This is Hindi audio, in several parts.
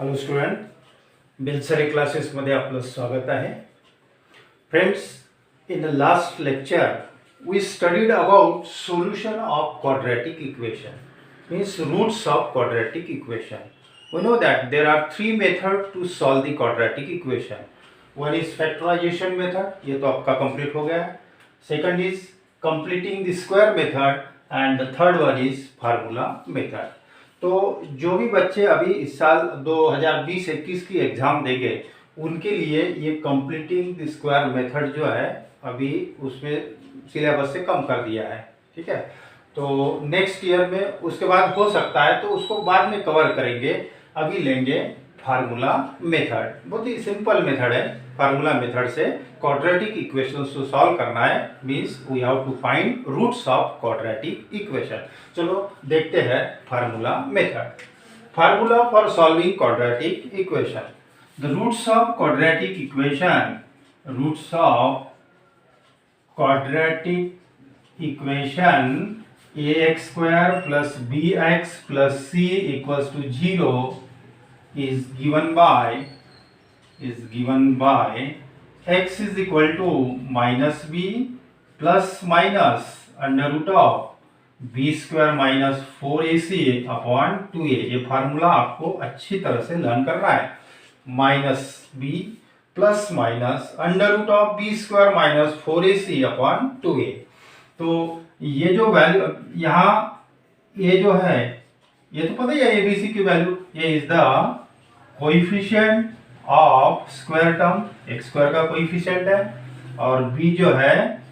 हॅलो स्टुडंट, बेलसरे क्लासेसमध्ये आपलं स्वागत आहे. Friends, in the last lecture we studied about solution of quadratic equation, means roots of quadratic equation. We know that there are three methods to solve the quadratic equation. One is factorization method, ये तो आपका complete हो गया है. Second is completing the square method and the third one is formula method. तो जो भी बच्चे अभी इस साल 2020-21 की एग्ज़ाम देंगे उनके लिए ये कंप्लीटिंग द स्क्वायर मेथड जो है अभी उसमें सिलेबस से कम कर दिया है. ठीक है, तो नेक्स्ट ईयर में उसके बाद हो सकता है तो उसको बाद में कवर करेंगे. अभी लेंगे फार्मूला मेथड. बहुत ही सिंपल मेथड है. फार्मूला मेथड से क्वाड्रेटिक इक्वेशंस को सॉल्व करना है. Means we have to find roots of quadratic equation. चलो देखते हैं formula method. Formula for solving quadratic equation. The roots of quadratic equation, roots of quadratic equation ax square plus bx plus c equals to 0 is given by x is equal to minus b plus minus under root of b square minus 4ac upon 2a. ये फार्मूला आपको अच्छी तरह से लर्न करना है. Minus b plus minus under root of b square minus 4ac upon 2a. तो ये जो वैल्यू यहाँ ये जो है ये तो पता ही है एबीसी की वैल्यू. ये is the coefficient of square term. X square का कोएफिशिएंट है और बी जो है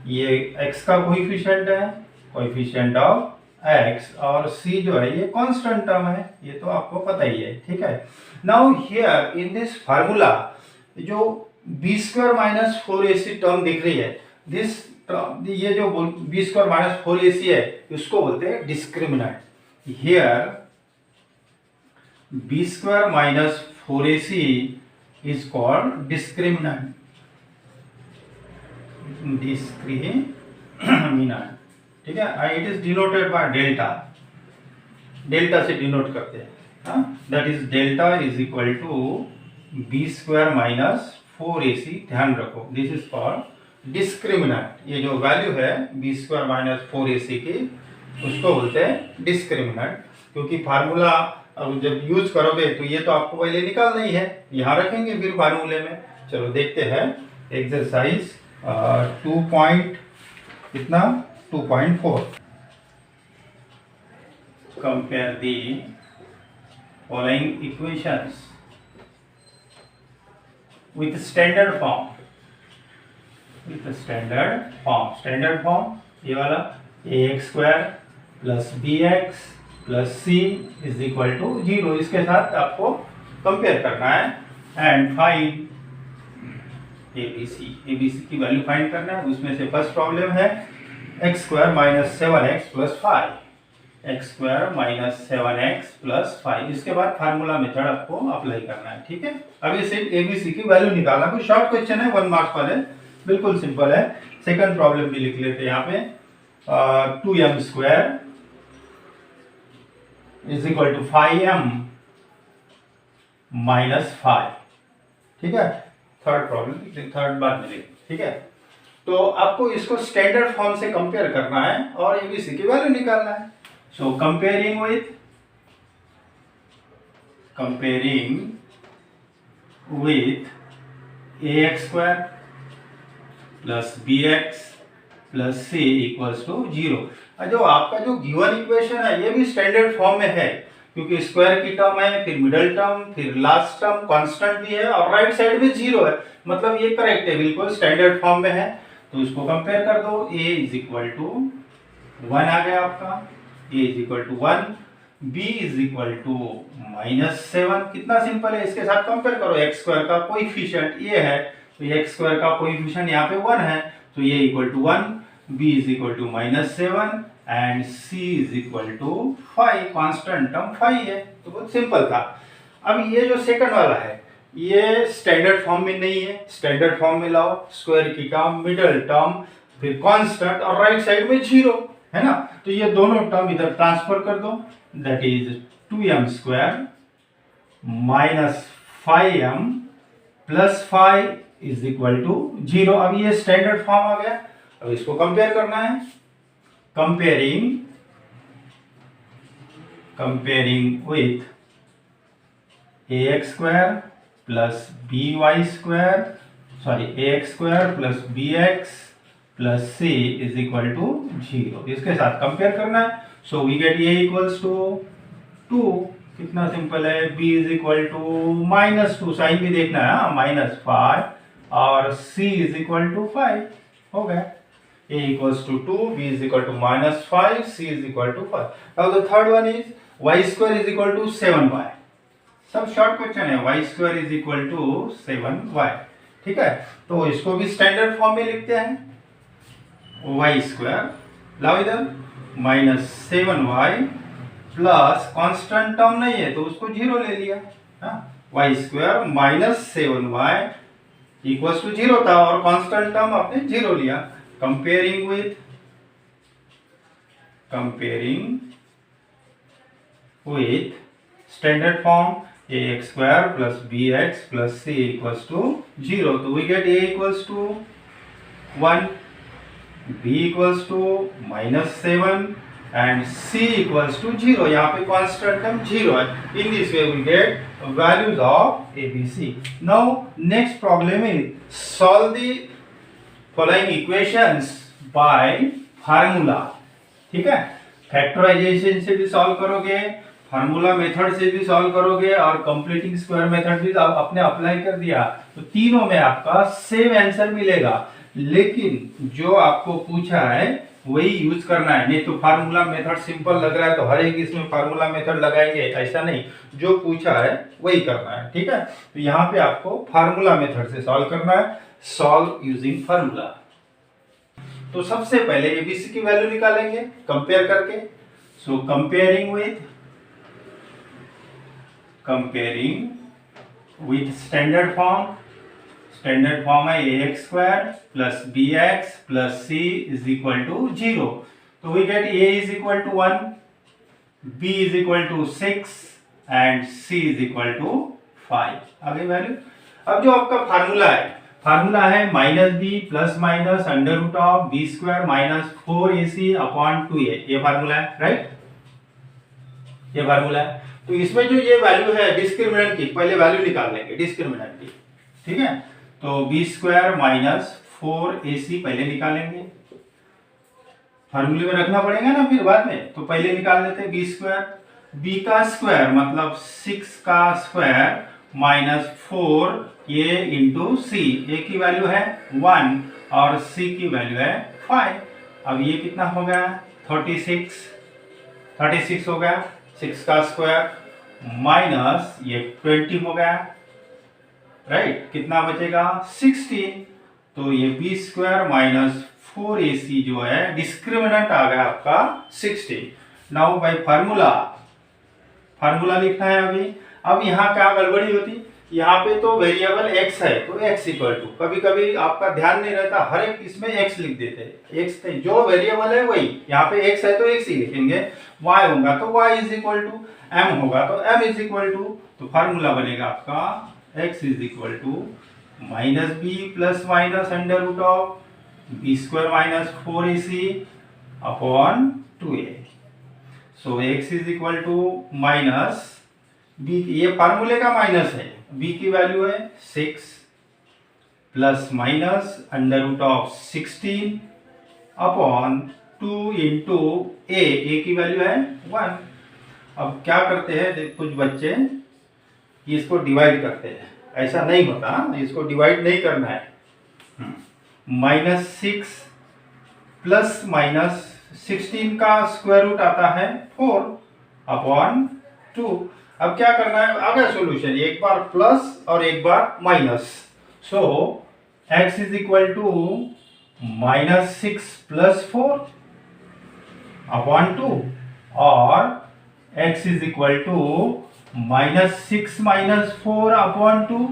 ये एक्स का कोएफिशिएंट है, कोएफिशिएंट ऑफ एक्स, और सी जो है ये कांस्टेंट टर्म है. ये तो आपको पता ही है. ठीक है, now here in this formula जो B square minus 4ac term दिख रही है, दिस ये जो बी स्क्वायर माइनस 4ac है इसको बोलते हैं discriminant. Here b square minus 4ac is called discriminant. ठीक है, it is denoted by delta. Delta से डिनोट करते हैं. That is delta is equal to b square minus 4ac. ध्यान रखो, दिस इज कॉल्ड डिस्क्रिमिनेंट. ये जो वैल्यू है बी स्क्वायर माइनस 4ac की उसको बोलते हैं डिस्क्रिमिनेंट. क्योंकि फार्मूला अब जब यूज करोगे तो ये तो आपको पहले निकालना ही है. यहाँ रखेंगे फिर फार्मूले में. चलो देखते हैं exercise 2.4. Compare the following equations with standard form. Standard form ये वाला ax square plus bx plus c is equal to 0. इसके साथ आपको कंपेयर करना है एंड फाइंड एबीसी की वैल्यू फाइंड करना है. उसमें से फर्स्ट प्रॉब्लम है x square minus 7x plus 5. X square minus 7x plus 5. इसके बाद फार्मूला मेथड आपको अप्लाई करना है. ठीक है, अभी सिर्फ एबीसी की वैल्यू निकालना. कोई शॉर्ट क्वेश्चन है, 1 मार्क्स वाले, बिल्कुल सिंपल है. सेकंड प्रॉब्लम भी लिख लेते हैं यहाँ पे. 2m square is equal to 5m minus 5. ठीक है, थर्ड प्रॉब्लम थर्ड बार मिलेगी. ठीक है, तो आपको इसको स्टैंडर्ड फॉर्म से कंपेयर करना है और एबीसी की वैल्यू निकालना है. So comparing with ax square plus bx plus c equals to 0. जो आपका जो गिवन इक्वेशन है ये भी स्टैंडर्ड फॉर्म में है क्योंकि स्क्वायर की टर्म है, फिर मिडल टर्म, फिर लास्ट टर्म कांस्टेंट भी है और राइट साइड में 0 है. मतलब ये करेक्ट है, बिल्कुल स्टैंडर्ड फॉर्म में है. तो इसको कंपेयर कर दो. a इज इक्वल टू 1 आ गया आपका. a is equal to 1, b is equal to minus 7. कितना सिंपल है. इसके साथ कंपेयर करो. एक्स स्क्वायर का कोएफिशिएंट ये है तो एक्स स्क्वायर का कोएफिशिएंट यहाँ पे 1 है तो ये equal to 1, b is equal to minus 7 and c is equal to 5. Constant term 5 है. तो बहुत सिंपल था. अब ये जो सेकंड वाला है ये स्टैंडर्ड फॉर्म में नहीं है. स्टैंडर्ड फॉर्म में लाओ. स्क्वायर की टर्म, मिडल टर्म, फिर कांस्टेंट और राइट साइड में 0 है ना. तो ये दोनों टर्म इधर ट्रांसफर कर दो. That is 2m square minus 5m plus 5 is equal to 0। अब ये स्टैंडर्ड फॉर्म आ गया। अब इसको कंपेयर करना है। Comparing with ax square plus by square ax square plus bx plus c is equal to 0। इसके साथ कंपेयर करना है। So we get a equals to 2। कितना सिंपल है। b is equal to -2, sign भी देखना है, -5 और c इज इक्वल टू 5 हो गया। a equals to 2, b is equal to -5, c is equal to 5. Now the third one is y square is equal to 7y. सब शॉर्ट क्वेश्चन है। y square is equal to 7y। ठीक है, तो इसको भी स्टैंडर्ड फॉर्म में लिखते हैं। y स्क्वायर लाओ इधर -7y प्लस कांस्टेंट टर्म नहीं है तो उसको 0 ले लिया। y square -7y equals to 0 था और कांस्टेंट टर्म आपने 0 लिया। Comparing with standard form ax square plus bx plus c equals to 0. So we get a equals to 1, b equals to -7 and c equals to 0. यहाँ पे constant term 0 है। In this way we get values of a, b, c. Now next problem is solve the following equations by formula. ठीक है, फैक्टराइजेशन से भी सॉल्व करोगे, फार्मूला मेथड से भी सॉल्व करोगे और कंप्लीटिंग स्क्वायर मेथड भी आपने अप्लाई कर दिया तो तीनों में आपका सेम आंसर मिलेगा। लेकिन जो आपको पूछा है वही यूज करना है। नहीं तो फार्मूला मेथड सिंपल लग रहा है तो हर एक इसमें फार्मूला मेथड लगाएंगे, ऐसा नहीं। जो पूछा है वही करना है। ठीक है, तो यहाँ पे आपको फार्मूला मेथड से सॉल्व करना है। Solve using formula. तो सबसे पहले एबीसी की वैल्यू निकालेंगे कंपेयर करके। So comparing with standard form है ax square plus bx plus c is equal to 0। तो we get a is equal to 1, b is equal to 6 and c is equal to 5। आगे वैल्यू। अब जो आपका फार्मूला है -b plus minus under root of b square minus 4ac upon 2a। ये फार्मूला है, राइट? ये फार्मूला है। तो इसमें जो ये वैल्यू है डिस्क्रिमिनेंट की, पहले वैल्यू निकाल लेंगे डिस्क्रिमिनेंट की। ठीक है, तो b स्क्वायर माइनस 4ac पहले निकालेंगे। फार्मूले में रखना पड़ेगा ना फिर बाद में, तो पहले निकाल लेते हैं b स्क्वायर। b का स्क्वायर मतलब 6 का स्क्वायर माइनस 4 ये इंटू सी। ए की वैल्यू है 1 और सी की वैल्यू है 5। अब ये कितना हो गया? 36 हो गया। 6 का स्क्वायर माइनस ये 20 हो गया, राइट? कितना बचेगा? 16। तो ये बी स्क्वायर माइनस 4ac जो है डिस्क्रिमिनेंट आ गया आपका 16। नाउ बाय फार्मूला लिखना है अभी। अब यहाँ क्या गड़बड़ी होती, यहाँ पे तो वेरिएबल x है तो x इक्वल टू, कभी कभी आपका ध्यान नहीं रहता, हर एक इसमें x लिख देते हैं। x नहीं, जो वेरिएबल है वही, यहाँ पे x है तो x ही लिखेंगे। y होगा तो y is equal to, m होगा तो m इज इक्वल टू। तो फार्मूला बनेगा आपका x is equal to minus B plus minus under root of B square minus 4ac upon 2a। So x is equal to minus b, ये फार्मूले का माइनस है, b की वैल्यू है 6 plus minus under root of 16 upon 2 into a की वैल्यू है 1। अब क्या करते हैं कुछ बच्चे, इसको डिवाइड करते हैं। ऐसा नहीं होता, इसको डिवाइड नहीं करना है। -6 प्लस माइनस 16 का स्क्वायर रूट आता है 4 अपॉन 2। अब क्या करना है, आ गया सोल्यूशन, एक बार प्लस और एक बार minus. So x is equal to -6 plus 4 upon 2 और x is equal to -6 minus 4 upon 2।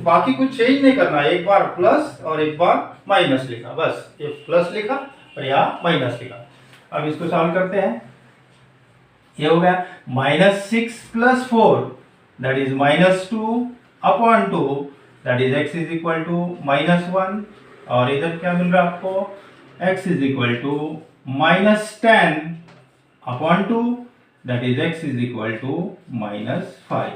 बाकी कुछ चेंज नहीं करना, एक बार प्लस और एक बार माइनस लिखा, बस ये प्लस लिखा और यहाँ माइनस लिखा। अब इसको सॉल्व करते हैं। ये हो गया -6 plus 4 that is -2 upon 2 that is x is equal to -1 और इधर क्या मिल रहा है आपको x is equal to -10 upon 2 that is x is equal to -5।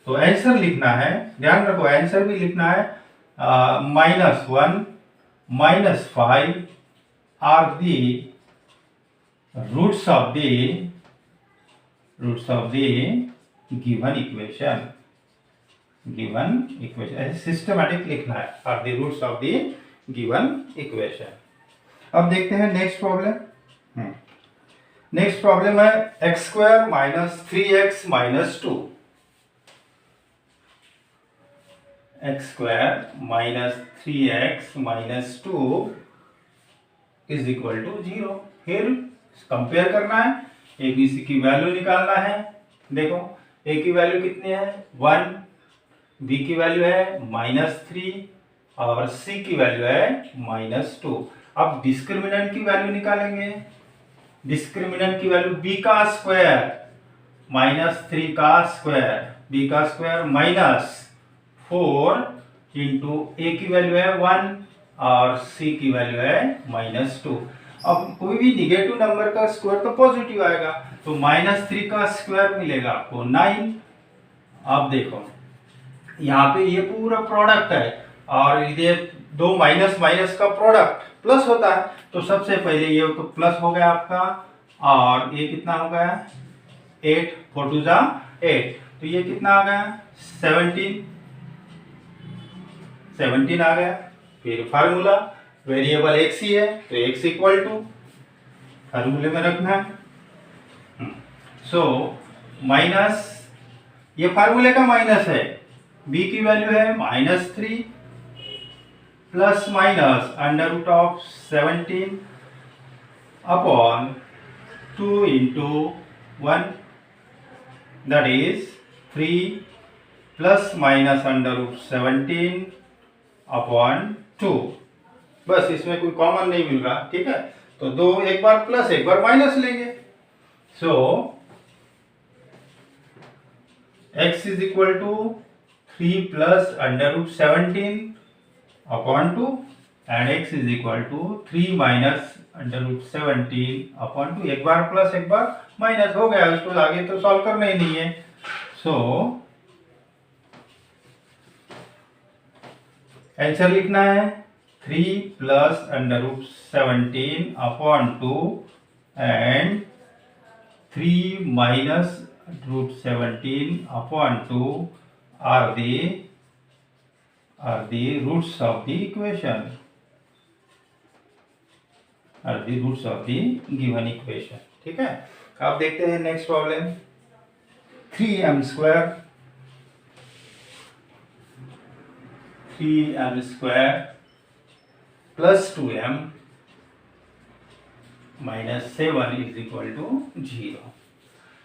तो आंसर लिखना है, ध्यान रखो आंसर भी लिखना है -1 -5 are the roots of the given equation. ऐसे सिस्टमैटिक लिखना है are the roots of the given equation. अब देखते हैं नेक्स्ट प्रॉब्लम। नेक्स्ट प्रॉब्लम है x square minus 3x minus 2। x square minus 3x minus 2 is equal to 0। फिर कंपेयर करना है, ए बी सी की वैल्यू निकालना है। देखो ए की वैल्यू कितनी है 1, बी की वैल्यू है -3 और सी की वैल्यू है -2। अब डिस्क्रिमिनेंट की वैल्यू निकालेंगे। डिस्क्रिमिनेंट की वैल्यू b का स्क्वायर -3 का स्क्वायर, b का स्क्वायर -4 इंटू ए की वैल्यू है 1 और c की वैल्यू है -2। अब कोई भी निगेटिव नंबर का स्क्वायर तो पॉजिटिव आएगा, तो -3 का स्क्वायर मिलेगा आपको 9। अब देखो यहाँ पे ये पूरा प्रोडक्ट है और ये दो माइनस माइनस का प्रोडक्ट प्लस होता है, तो सबसे पहले ये तो प्लस हो गया आपका और ये कितना हो गया 8 4 2 जा 8, तो ये कितना आ गया 17 आ गया। फिर फार्मूला वेरिएबल x ही है तो x इक्वल टू फार्मूले में रखना है। सो माइनस, ये फार्मूले का माइनस है, b की वैल्यू है -3 plus minus √17 upon 2 into 1 that is 3 plus minus √17 upon 2। बस इसमें कोई कॉमन नहीं मिल रहा, ठीक है, तो दो एक बार प्लस एक बार माइनस लेंगे। So x is equal to 3 plus √17 upon 2 and x is equal to 3 minus √17 upon 2। एक बार प्लस एक बार माइनस हो गया, उसको आगे तो सॉल्व करना ही नहीं है। सो आंसर लिखना है 3 plus √17 upon 2 and 3 minus √17 upon 2 are the roots of the equation, are the roots of the given equation। ठीक है, अब देखते हैं next problem. 3m square plus 2m minus 7 is equal to 0।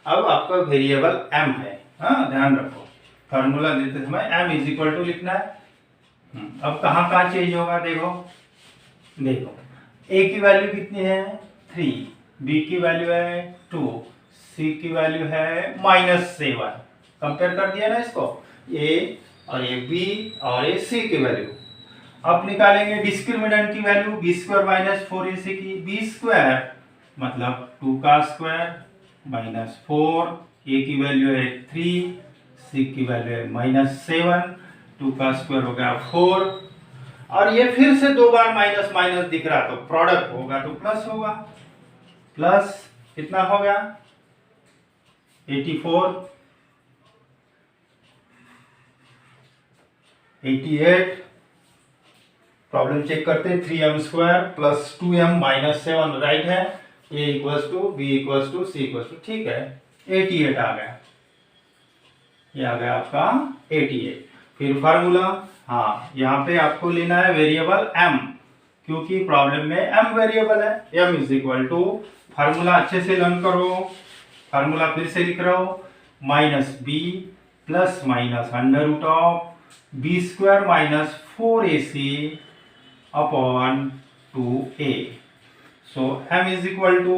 अब आपका वेरिएबल m है, हाँ ध्यान रखो, फार्मूला देते समय m इज इक्वल टू लिखना है। अब कहाँ कहाँ चेंज होगा, देखो a की वैल्यू कितनी है 3, b की वैल्यू है 2, c की वैल्यू है -7। कंपेयर कर दिया ना इसको, a और ये b और ये c की वैल्यू। अब निकालेंगे डिस्क्रिमिनेंट की value, b square minus 4ac की, b स्क्वायर मतलब 2 का स्क्वायर -4, a की वैल्यू है 3, c की वैल्यू है -7, 2 का स्क्वायर हो गया 4 और ये फिर से दो बार माइनस माइनस दिख रहा, तो प्रोडक्ट होगा तो प्लस होगा। प्लस कितना हो गया 84, 88। प्रॉब्लम चेक करते हैं, 3m square plus 2m minus 7 right है, a equals to b equals to c equals to, ठीक है 88 आ गया, ये आ गया आपका 88। फिर फार्मूला, हाँ यहाँ पे आपको लेना है वेरिएबल m, क्योंकि प्रॉब्लम में m वेरिएबल है। m is equal to, formula अच्छे से लर्न करो, फार्मूला फिर से लिख रहा हूँ, -b plus minus √b square minus 4ac upon 2a। So m is equal to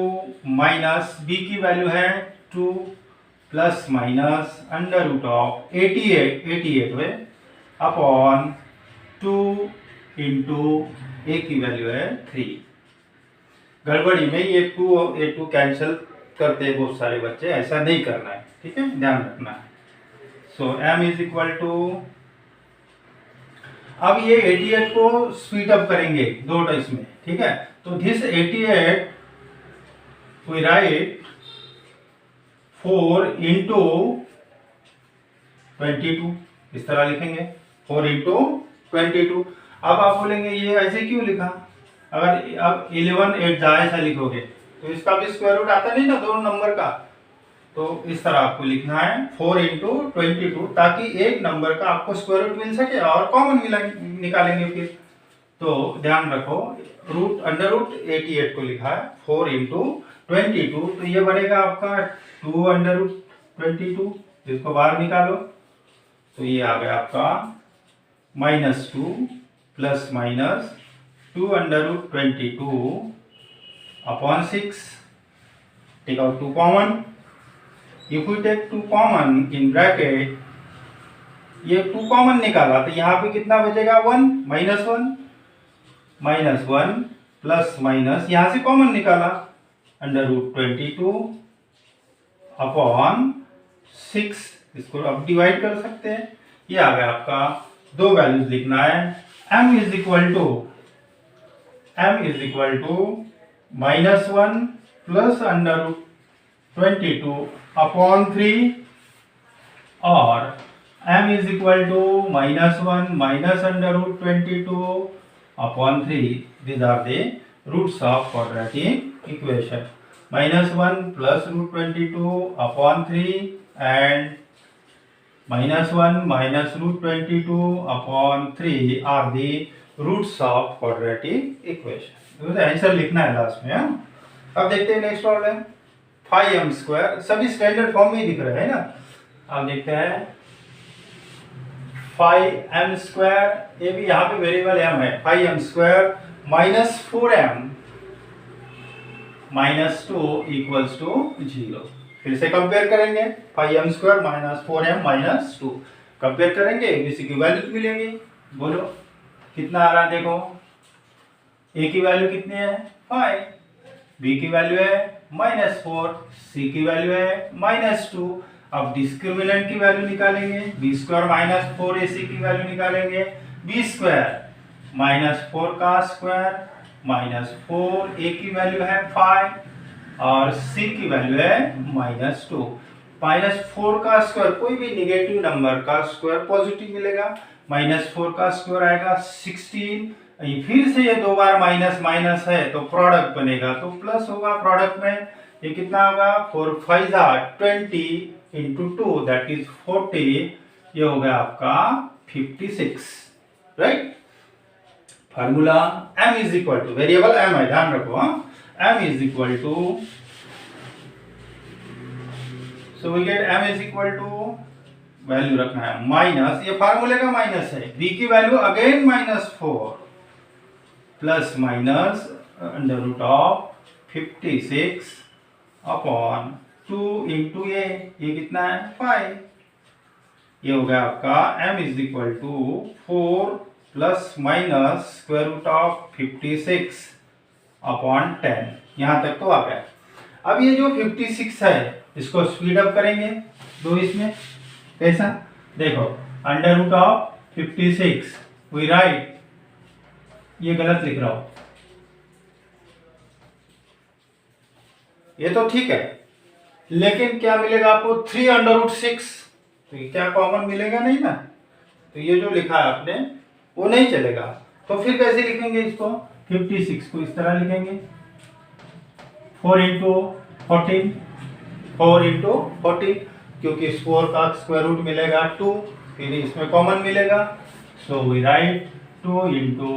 minus b की वैल्यू है 2 plus minus under root of 88 हुए अपॉन 2 इंटू ए की वैल्यू है 3। गड़बड़ी में ये टू कैंसिल करते हैं बहुत सारे बच्चे, ऐसा नहीं करना है, ठीक है, ध्यान रखना है। सो m इज इक्वल टू, अब ये 88 को स्पीड अप करेंगे दो इसमें, ठीक है। तो दिस 88 वी राइट 4 इंटू 22, इस तरह लिखेंगे 4 इंटू 22। अब आप बोलेंगे ये ऐसे क्यों लिखा, अगर अब 11 8 ऐसा लिखोगे तो इसका भी स्क्वायर रूट आता नहीं ना दोनों नंबर का, तो इस तरह आपको लिखना है 4 इंटू 22, ताकि एक नंबर का आपको स्क्वायर रूट मिल सके और कॉमन निकालेंगे फिर। तो ध्यान रखो, रूट अंडर रूट 88 को लिखा है 4 इंटू 22, तो ये बनेगा आपका 2 अंडर रूट 22, इसको बाहर निकालो तो ये आ गया आपका -2 plus minus 2 under root 22 upon 6, take out 2 common. If we take 2 common in bracket, ये 2 कॉमन निकाला तो यहाँ पे कितना बचेगा 1 -1 प्लस माइनस यहाँ से कॉमन निकाला अंडर रूट 22 अपॉन 6, इसको अब डिवाइड कर सकते हैं। ये आ गया आपका, दो वैल्यूज लिखना है। m is equal to -1 plus under root 22 upon 3 और m is equal to -1 minus under root 22 upon 3। these are the roots of quadratic equation। -1 plus root 22 upon 3 and -1 minus root 22 upon 3 are the roots of quadratic equation. तो आंसर लिखना है लास्ट में। अब देखते हैं नेक्स्ट प्रॉब्लम, 5m², सभी स्टैंडर्ड फॉर्म में दिख रहे हैं ना। अब देखते हैं 5m², ये भी यहाँ पे वेरिएबल m है, 5m² minus 4m minus 2 equals to 0। फिर से कंपेयर करेंगे, 5m² minus 4m minus 2 compare करेंगे, इसी की वैल्यू मिलेगी। बोलो कितना आ रहा है, देखो a की वैल्यू कितनी है 5, b की वैल्यू है -4, c की वैल्यू है -2। अब डिस्क्रिमिनेंट की वैल्यू निकालेंगे, b² माइनस 4ac की वैल्यू निकालेंगे, b² -4 का स्क्वायर -4, a की वैल्यू है 5 और c की वैल्यू है -2। -4 का स्क्वायर, कोई भी निगेटिव नंबर का स्क्वायर पॉजिटिव मिलेगा, -4 का स्क्वायर आएगा 16, फिर से ये दो बार माइनस माइनस है तो प्रोडक्ट बनेगा तो प्लस होगा प्रोडक्ट में। ये कितना होगा 4 5 20 इंटू 2 दैट इज 40, ये हो गया आपका 56, right. Formula m is equal to, variable m है ध्यान रखो, m is equal to, so we get m is equal to, value रखना है माइनस, ये फार्मूले का माइनस है, b की value again -4 plus minus under root of 56 upon 2 into ये कितना है 5, ये हो गया आपका m is equal to 4 plus minus square root of 56 upon 10, यहां तक तो आ गया। अब ये जो 56 है इसको स्पीड अप करेंगे दो इसमें, कैसा देखो, under root of 56 we write, ये गलत लिख रहा हूं, ये तो ठीक है, लेकिन क्या मिलेगा आपको 3 अंडर रूट 6, तो ये क्या कॉमन मिलेगा नहीं ना, तो ये जो लिखा है आपने वो नहीं चलेगा। तो फिर कैसे लिखेंगे इसको, 56 को इस तरह लिखेंगे 4 इंटू 14, 4 इंटू 14, क्योंकि इस 4 का स्क्वायर रूट मिलेगा 2, फिर इसमें कॉमन मिलेगा, so we write 2 into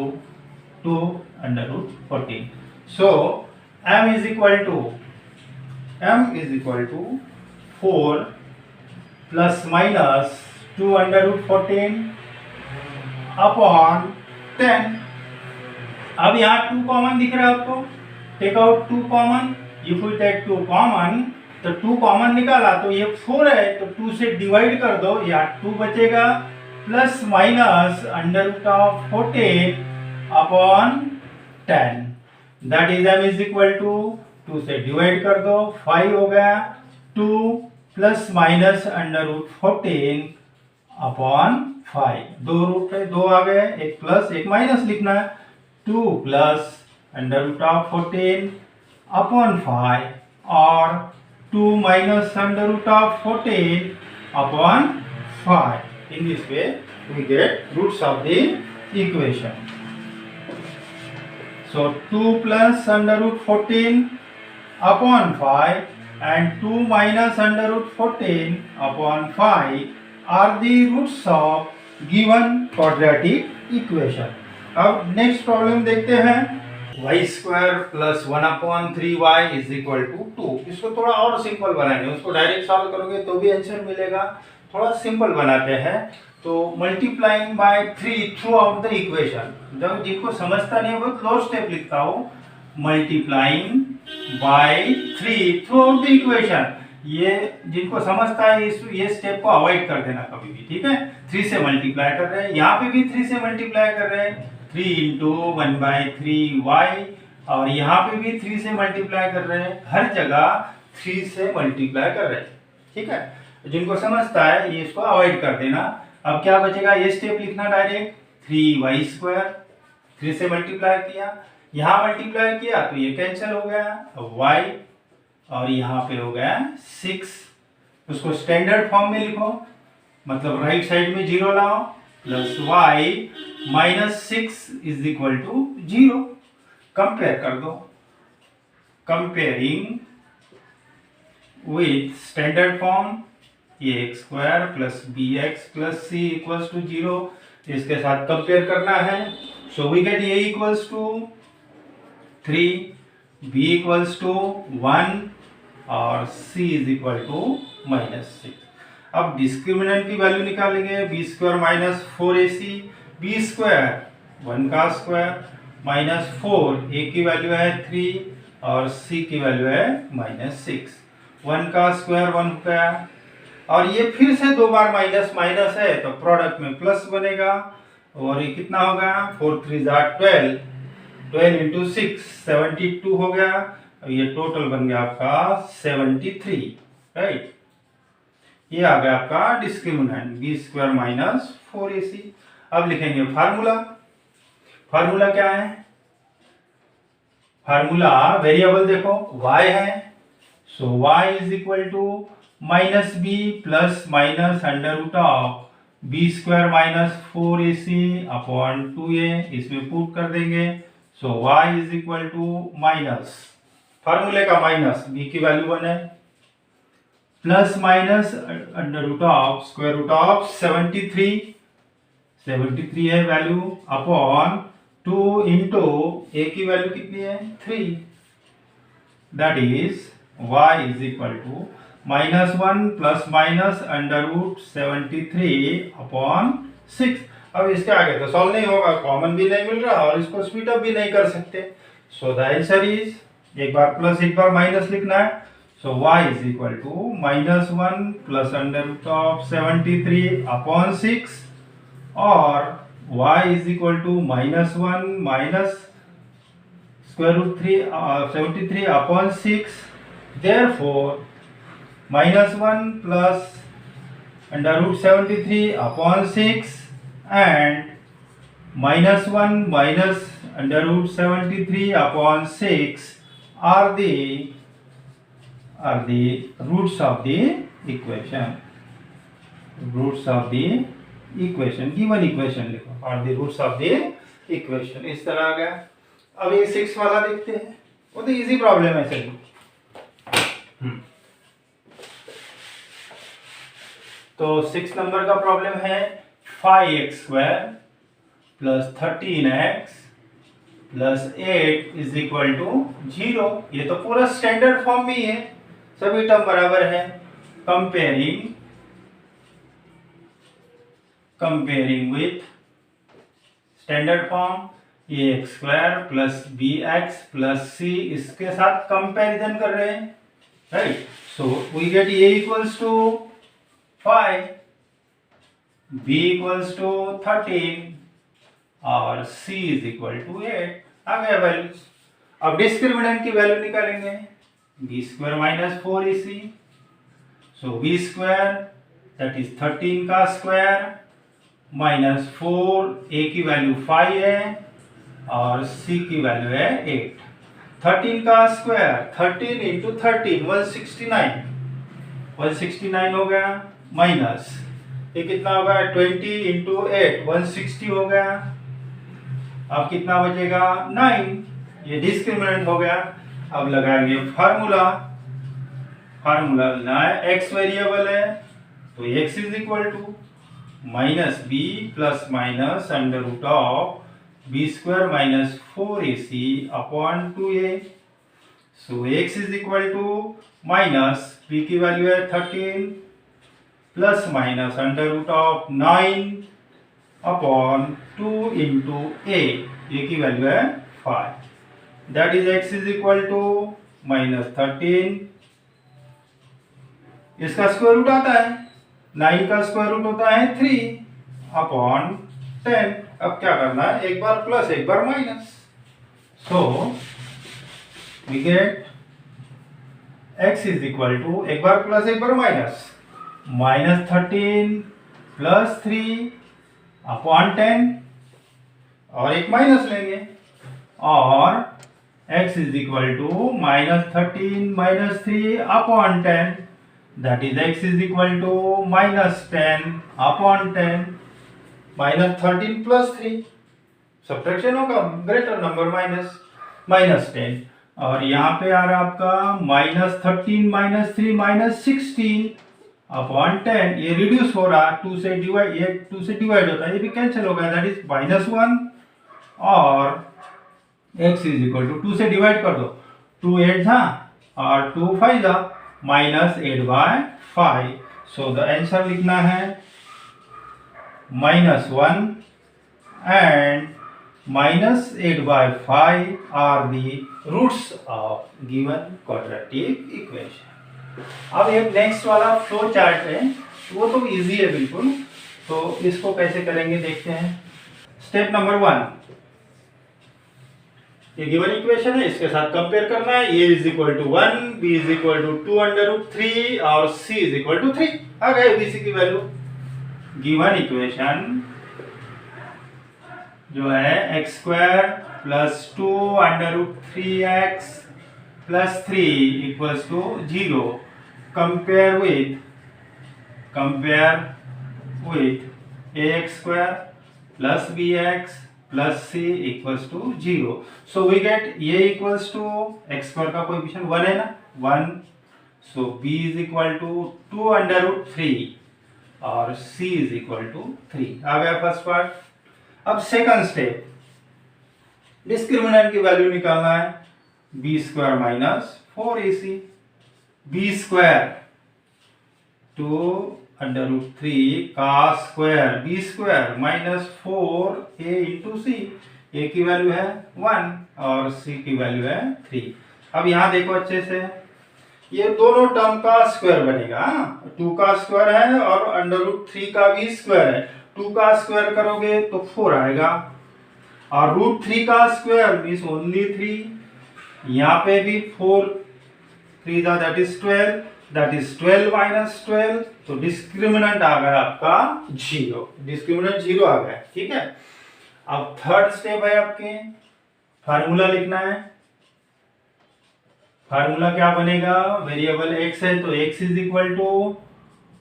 2 under root 14। So m is equal to 4 plus minus 2 under root 14 upon 10। अब यहाँ 2 कॉमन दिख रहा है आपको, take out 2 common, if you take 2 common तो 2 कॉमन निकाला तो ये 4 है, तो 2 से डिवाइड कर दो, या 2 बचेगा plus minus under root of 14 upon 10, that is m is equal to 2 से डिवाइड कर दो, 5 हो गया, 2 plus minus under root 14 upon 5, 2 root है, 2 आ गए, एक प्लस एक माइनस लिखना है, 2 plus under root of 14 upon 5 और 2 minus under root of 14 upon 5. In this way, we get roots of the equation. So 2 plus under root 14 upon 5 and 2 minus under root 14 upon 5 are the roots of given quadratic equation. अब next problem देखते हैं. y स्क्वायर plus 1/3y is equal to 2. इसको थोड़ा और सिंपल बनाएंगे, उसको डायरेक्ट सॉल्व करोगे तो भी आंसर मिलेगा, थोड़ा सिंपल बनाते हैं. तो multiplying by 3 through out the equation. जब जिनको समझता नहीं है वो लो स्टेप लिखता हूँ, multiplying by 3 through out the equation. ये जिनको समझता है ये स्टेप को अवॉइड कर देना कभी भी, ठीक है. 3 से मल्टीप्लाई कर रहे हैं, यहाँ पे भी 3 से मल्टीप्लाई कर रहे हैं, 3 इंटू 1/3y, और यहाँ पे भी 3 से मल्टीप्लाई कर रहे हैं, हर जगह 3 से मल्टीप्लाई कर रहे हैं, ठीक है. जिनको समझता है ये इसको अवॉइड कर देना. अब क्या बचेगा, ये स्टेप लिखना डायरेक्ट, 3y स्क्वायर, 3 से मल्टीप्लाई किया, यहाँ मल्टीप्लाई किया तो ये कैंसिल हो गया, y, और यहाँ पे हो गया 6. उसको स्टैंडर्ड फॉर्म में लिखो, मतलब राइट साइड में 0 लाओ, plus y minus 6 is equal to 0. Compare कर दो, कंपेयरिंग विथ स्टैंडर्ड फॉर्म, ये x square plus b x plus c equals to 0, इसके साथ कंपेयर करना है. So we get a equals to 3, b equals to 1 और सी इज इक्वल टू -6. अब डिस्क्रिमिनेंट की वैल्यू निकालेंगे, b square minus 4ac, b square 1 का स्क्वायर माइनस 4, ए की वैल्यू है 3 और सी की वैल्यू है -6. 1 का स्क्वायर 1 का, और ये फिर से 2 बार माइनस माइनस है तो प्रोडक्ट में प्लस बनेगा, और ये कितना होगा, 4 3 12, 12 इंटू 6 72 हो गया, और ये टोटल बन गया आपका 73, राइट. ये आ गया आपका discriminant, B square minus 4ac. अब लिखेंगे फार्मूला. फार्मूला क्या है, फार्मूला वेरिएबल देखो y है, so y is equal to minus B plus minus under root of B square minus 4ac upon 2a, इसमें पुट कर देंगे. So y is equal to minus, फार्मूले का माइनस, b की वैल्यू 1 है, plus minus under root of square root of 73 है वैल्यू, अपॉन 2 इंटू ए की वैल्यू कितनी है 3, that is y is equal to -1 plus minus under root 73 upon 6. अब इसके आगे तो सॉल्व नहीं होगा, कॉमन भी नहीं मिल रहा और इसको स्पीड अप भी नहीं कर सकते. सो द आंसर इज, एक बार प्लस एक बार माइनस लिखना है. So y is equal to -1 plus under root of 73 upon 6, और y is equal to -1 minus square root 73 upon 6. Therefore, -1 plus under root 73 upon 6 and -1 minus under root 73 upon 6 are the roots of the equation. Roots of the equation, given equation लिखो, are the roots of the equation. इस तरह आ गया. अब ये 6 वाला देखते हैं, वो तो इजी प्रॉब्लम है सही. तो 6 नंबर का प्रॉब्लम है 5x² plus 13x plus 8 is equal to 0. ये तो पूरा स्टैंडर्ड फॉर्म में ही है, सभी टर्म बराबर है. कंपेयरिंग विथ स्टैंडर्ड फॉर्म, ये x² plus bx plus c, इसके साथ कंपैरिजन कर रहे हैं, right? So we get A equals to 5, B equals to 13 और C is equal to 8. आ गया वैल्यूज। अब डिस्क्रिमिनेंट की वैल्यू निकालेंगे, b square minus 4ac, so b square that is 13 का स्क्वायर माइनस 4, a की वैल्यू 5 है और c की वैल्यू है 8। 13 का स्क्वायर 13 इंटू 13 169, 169 हो गया, माइनस ये कितना होगा 20 इंटू 8 160 हो गया। अब कितना बचेगा 9, ये डिस्क्रिमिनेंट हो गया। अब लगाएंगे फार्मूला, फार्मूला लेना है, x वेरिएबल है तो x is equal to minus B plus minus under root of B square minus 4ac upon 2a। So x is equal to minus b की वैल्यू है 13 plus minus under root of 9 upon 2 into a की वैल्यू है 5, that is x is equal to minus 13, इसका स्क्वायर रूट आता है 9 का स्क्वायर रूट होता है 3 अपॉन 10। अब क्या करना है, एक बार प्लस एक बार minus, so we get x is equal to एक बार प्लस एक बार माइनस, माइनस 13 प्लस 3 अपॉन 10 और एक माइनस लेंगे और x is equal to minus 13 minus 3 upon 10, that is x is equal to minus 10 upon 10, minus 13 plus 3, subtraction होगा, ग्रेटर नंबर माइनस माइनस 10 और यहाँ पे आ रहा है आपका माइनस 13 माइनस 3 माइनस 16 अपॉन 10, ये रिड्यूस हो रहा है 2 से डिवाइड, ये 2 से डिवाइड होता है, ये भी कैंसिल हो गया, दैट इज माइनस 1 और x इज इक्वल टू 2 से डिवाइड कर दो, 2 8 था और 2 5 था, माइनस 8/5। सो द आंसर लिखना है minus 1 and minus 8/5 are the roots of given quadratic equation. अब ये नेक्स्ट वाला फ्लो चार्ट है, वो तो इजी है बिल्कुल, तो इसको कैसे करेंगे देखते हैं। स्टेप नंबर 1, ये गिवन इक्वेशन है, इसके साथ कंपेयर करना है, a is equal to 1, b is equal to 2 under root 3 और c इज इक्वल टू 3। आ गए bc की वैल्यू। गिवन इक्वेशन जो है x square plus 2 under root 3x plus 3 equals to 0, compare with ax square plus bx plus c equals to 0। So we get a equals to x square का कोएफिशिएंट 1 है ना, 1, so b is equal to 2 under root 3 और c इज इक्वल टू 3। आ गया फर्स्ट पार्ट। अब सेकंड स्टेप, डिस्क्रिमिनेंट की वैल्यू निकालना है, b square minus 4ac, b square 2 under root 3 का square b square minus 4a into C, a की वैल्यू है 1 और c की वैल्यू है 3। अब यहाँ देखो अच्छे से, ये दोनों टर्म का स्क्वायर बनेगा, 2 का स्क्वायर है और अंडर रूट 3 का भी स्क्वायर है, 2 का स्क्वायर करोगे तो 4 आएगा और रूट 3 का स्क्वायर मीन्स ओनली 3, यहाँ पे भी 4 3 that is 12, that is 12 minus 12, तो डिस्क्रिमिनेंट आ गया आपका 0, डिस्क्रिमिनेंट 0 आ गया, ठीक है। अब थर्ड स्टेप है आपके, फार्मूला लिखना है। फार्मूला क्या बनेगा, वेरिएबल x है तो x is equal to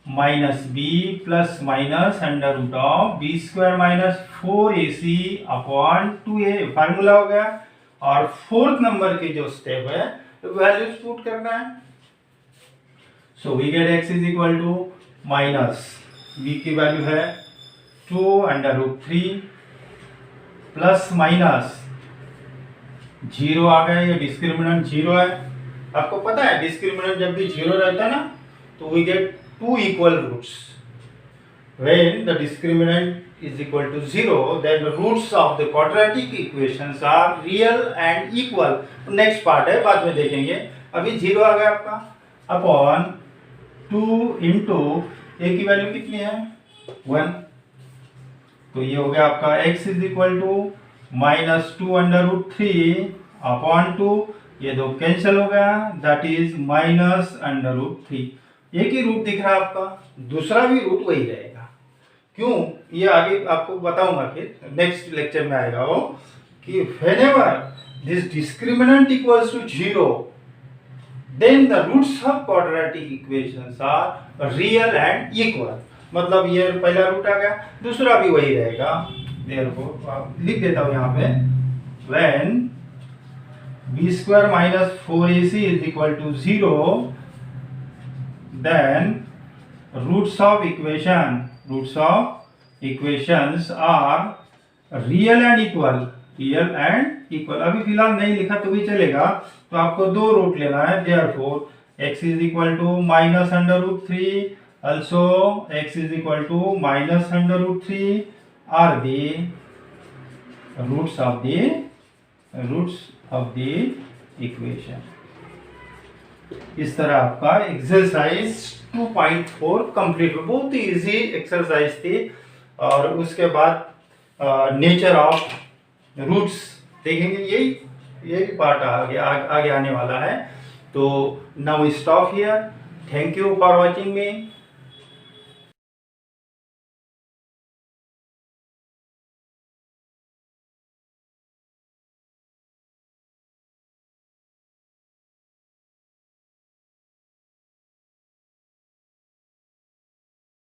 minus B plus minus under root of B square minus 4ac upon 2a, formula हो गया। और फोर्थ नंबर की जो स्टेप है वैल्यूज पुट करना है, so we get x is equal to minus b की वैल्यू है 2 अंडर रूट 3 प्लस माइनस 0 आ गया, ये डिस्क्रिमिनेंट 0 है। आपको पता है डिस्क्रिमिनेंट जब भी 0 रहता है ना तो we get 2 equal roots. When the discriminant is equal to 0, then the roots of the quadratic equations are real and equal. Next part है, बाद में देखेंगे, अभी 0 आ गया आपका। अपॉन 2 इंटू ए की वैल्यू कितनी है 1, तो ये हो गया आपका x is equal to -2√3 upon 2, ये दो कैंसिल हो गया, दैट इज -√3। एक ही रूट दिख रहा है आपका, दूसरा भी रूट वही रहेगा। क्यों, ये आगे आपको बताऊंगा, फिर नेक्स्ट लेक्चर में आएगा वो कि whenever this discriminant equals to 0 then the roots of quadratic equations are real and equal। मतलब ये पहला रूट आ गया, दूसरा भी वही रहेगा। therefore लिख देता हूं यहाँ पे when b² - 4ac is equal to 0 then roots of equations are real and equal। अभी फिलहाल नहीं लिखा तो भी चलेगा, तो आपको दो रूट लेना है। therefore x is equal to -√3, also x is equal to -√3 are the roots of the equation। इस तरह आपका एक्सरसाइज 2.4 कंप्लीट हो। बहुत ही इजी एक्सरसाइज थी। और उसके बाद नेचर ऑफ रूट्स देखेंगे, यही पार्ट आगे आने वाला है। तो now stop here. Thank you for watching me.